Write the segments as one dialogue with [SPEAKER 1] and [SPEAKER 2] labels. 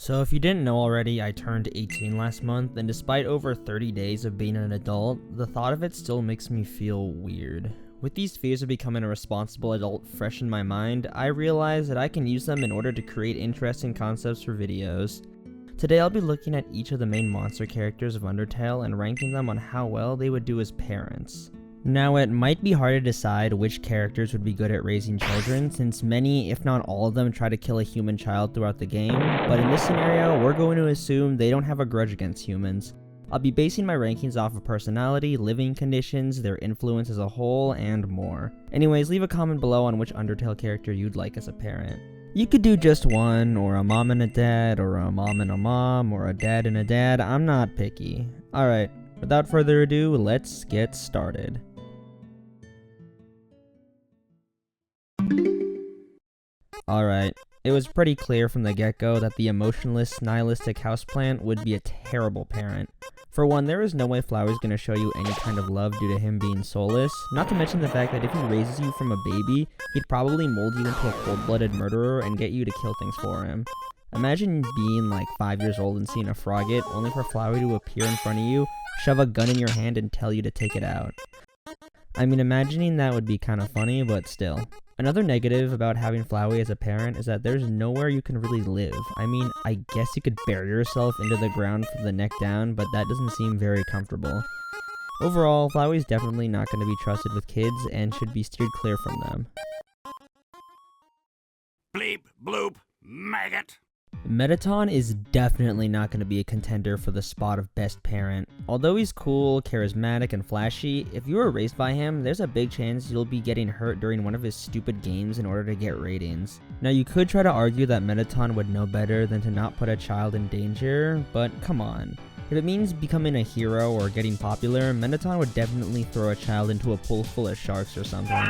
[SPEAKER 1] So if you didn't know already, I turned 18 last month, and despite over 30 days of being an adult, the thought of it still makes me feel weird. With these fears of becoming a responsible adult fresh in my mind, I realize that I can use them in order to create interesting concepts for videos. Today I'll be looking at each of the main monster characters of Undertale and ranking them on how well they would do as parents. Now, it might be hard to decide which characters would be good at raising children, since many, if not all of them, try to kill a human child throughout the game, but in this scenario, we're going to assume they don't have a grudge against humans. I'll be basing my rankings off of personality, living conditions, their influence as a whole, and more. Anyways, leave a comment below on which Undertale character you'd like as a parent. You could do just one, or a mom and a dad, or a mom and a mom, or a dad and a dad. I'm not picky. Alright, without further ado, let's get started. Alright, it was pretty clear from the get-go that the emotionless, nihilistic houseplant would be a terrible parent. For one, there is no way Flowy's gonna show you any kind of love due to him being soulless, not to mention the fact that if he raises you from a baby, he'd probably mold you into a cold-blooded murderer and get you to kill things for him. Imagine being like 5 years old and seeing a frogget, only for Flowy to appear in front of you, shove a gun in your hand and tell you to take it out. I mean, imagining that would be kind of funny, but still. Another negative about having Flowy as a parent is that there's nowhere you can really live. I mean, I guess you could bury yourself into the ground from the neck down, but that doesn't seem very comfortable. Overall, Flowy's definitely not going to be trusted with kids and should be steered clear from them.
[SPEAKER 2] Bleep, bloop, maggot.
[SPEAKER 1] Metaton is definitely not going to be a contender for the spot of best parent. Although he's cool, charismatic, and flashy, if you were raised by him, there's a big chance you'll be getting hurt during one of his stupid games in order to get ratings. Now, you could try to argue that Metaton would know better than to not put a child in danger, but come on. If it means becoming a hero or getting popular, Metaton would definitely throw a child into a pool full of sharks or something.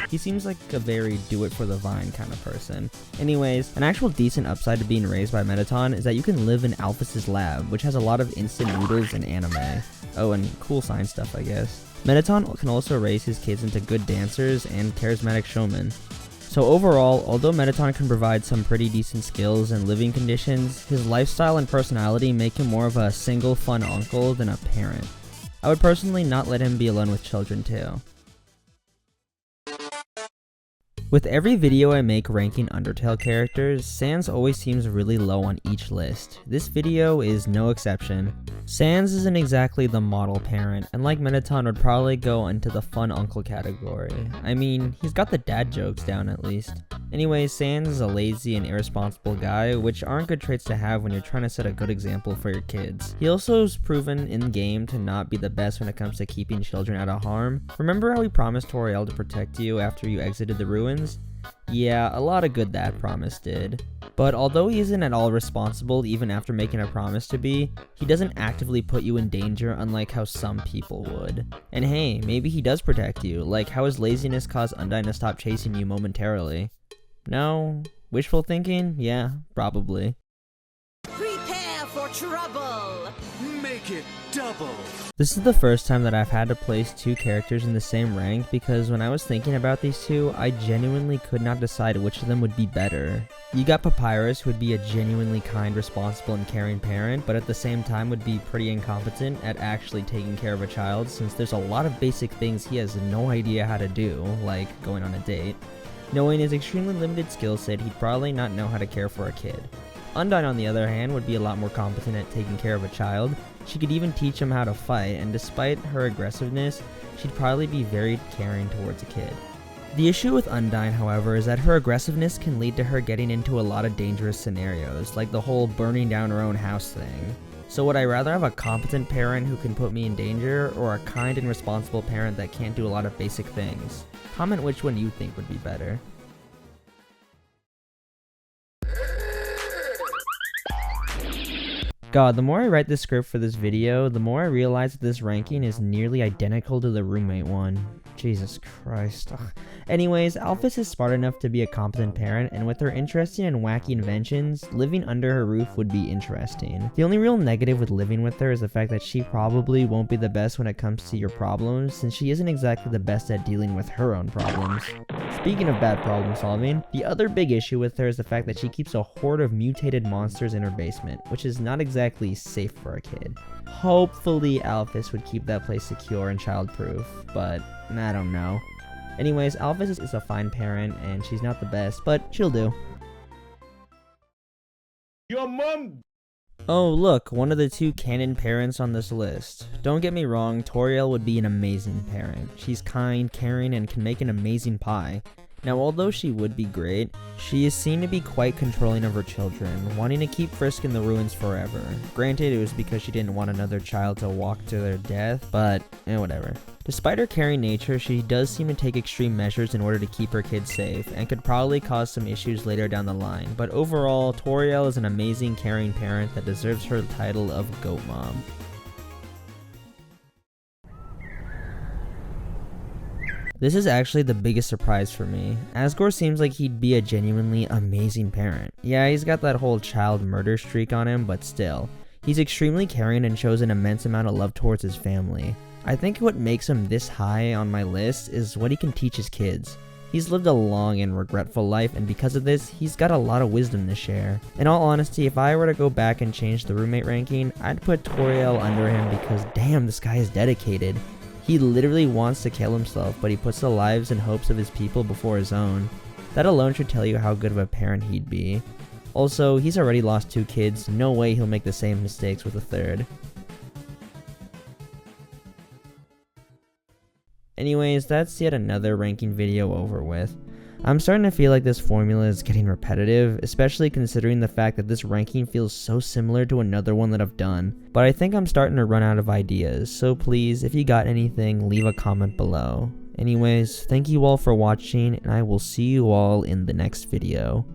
[SPEAKER 1] He seems like a very do-it-for-the-vine kind of person. Anyways, an actual decent upside to being raised by Metaton is that you can live in Alphys' lab, which has a lot of instant noodles and anime. Oh, and cool science stuff, I guess. Metaton can also raise his kids into good dancers and charismatic showmen. So overall, although Metaton can provide some pretty decent skills and living conditions, his lifestyle and personality make him more of a single fun uncle than a parent. I would personally not let him be alone with children too. With every video I make ranking Undertale characters, Sans always seems really low on each list. This video is no exception. Sans isn't exactly the model parent, and like Metaton would probably go into the fun uncle category. I mean, he's got the dad jokes down at least. Anyway, Sans is a lazy and irresponsible guy, which aren't good traits to have when you're trying to set a good example for your kids. He also is proven in-game to not be the best when it comes to keeping children out of harm. Remember how he promised Toriel to protect you after you exited the ruins? Yeah, a lot of good that promise did. But although he isn't at all responsible even after making a promise to be, he doesn't actively put you in danger unlike how some people would. And hey, maybe he does protect you, like how his laziness caused Undyne to stop chasing you momentarily. No? Wishful thinking? Yeah, probably.
[SPEAKER 3] Prepare for trouble!
[SPEAKER 2] Make it double.
[SPEAKER 1] This is the first time that I've had to place two characters in the same rank because when I was thinking about these two, I genuinely could not decide which of them would be better. You got Papyrus, who would be a genuinely kind, responsible, and caring parent, but at the same time would be pretty incompetent at actually taking care of a child since there's a lot of basic things he has no idea how to do, like going on a date. Knowing his extremely limited skill set, he'd probably not know how to care for a kid. Undyne, on the other hand, would be a lot more competent at taking care of a child. She could even teach him how to fight, and despite her aggressiveness, she'd probably be very caring towards a kid. The issue with Undyne, however, is that her aggressiveness can lead to her getting into a lot of dangerous scenarios, like the whole burning down her own house thing. So would I rather have a competent parent who can put me in danger, or a kind and responsible parent that can't do a lot of basic things? Comment which one you think would be better. God, the more I write the script for this video, the more I realize that this ranking is nearly identical to the roommate one. Jesus Christ. Ugh. Anyways, Alphys is smart enough to be a competent parent, and with her interesting and wacky inventions, living under her roof would be interesting. The only real negative with living with her is the fact that she probably won't be the best when it comes to your problems, since she isn't exactly the best at dealing with her own problems. Speaking of bad problem solving, the other big issue with her is the fact that she keeps a horde of mutated monsters in her basement, which is not exactly safe for a kid. Hopefully Alphys would keep that place secure and childproof, but I don't know. Anyways, Alphys is a fine parent and she's not the best, but she'll do.
[SPEAKER 4] Your mom.
[SPEAKER 1] Oh look, one of the 2 canon parents on this list. Don't get me wrong, Toriel would be an amazing parent. She's kind, caring, and can make an amazing pie. Now, although she would be great, she is seen to be quite controlling of her children, wanting to keep Frisk in the ruins forever. Granted, it was because she didn't want another child to walk to their death, but whatever. Despite her caring nature, she does seem to take extreme measures in order to keep her kids safe, and could probably cause some issues later down the line. But overall, Toriel is an amazing, caring parent that deserves her title of Goat Mom. This is actually the biggest surprise for me. Asgor seems like he'd be a genuinely amazing parent. Yeah, he's got that whole child murder streak on him, but still. He's extremely caring and shows an immense amount of love towards his family. I think what makes him this high on my list is what he can teach his kids. He's lived a long and regretful life, and because of this, he's got a lot of wisdom to share. In all honesty, if I were to go back and change the roommate ranking, I'd put Toriel under him because damn, this guy is dedicated. He literally wants to kill himself, but he puts the lives and hopes of his people before his own. That alone should tell you how good of a parent he'd be. Also, he's already lost 2 kids, no way he'll make the same mistakes with a 3rd. Anyways, that's yet another ranking video over with. I'm starting to feel like this formula is getting repetitive, especially considering the fact that this ranking feels so similar to another one that I've done. But I think I'm starting to run out of ideas, so please, if you got anything, leave a comment below. Anyways, thank you all for watching, and I will see you all in the next video.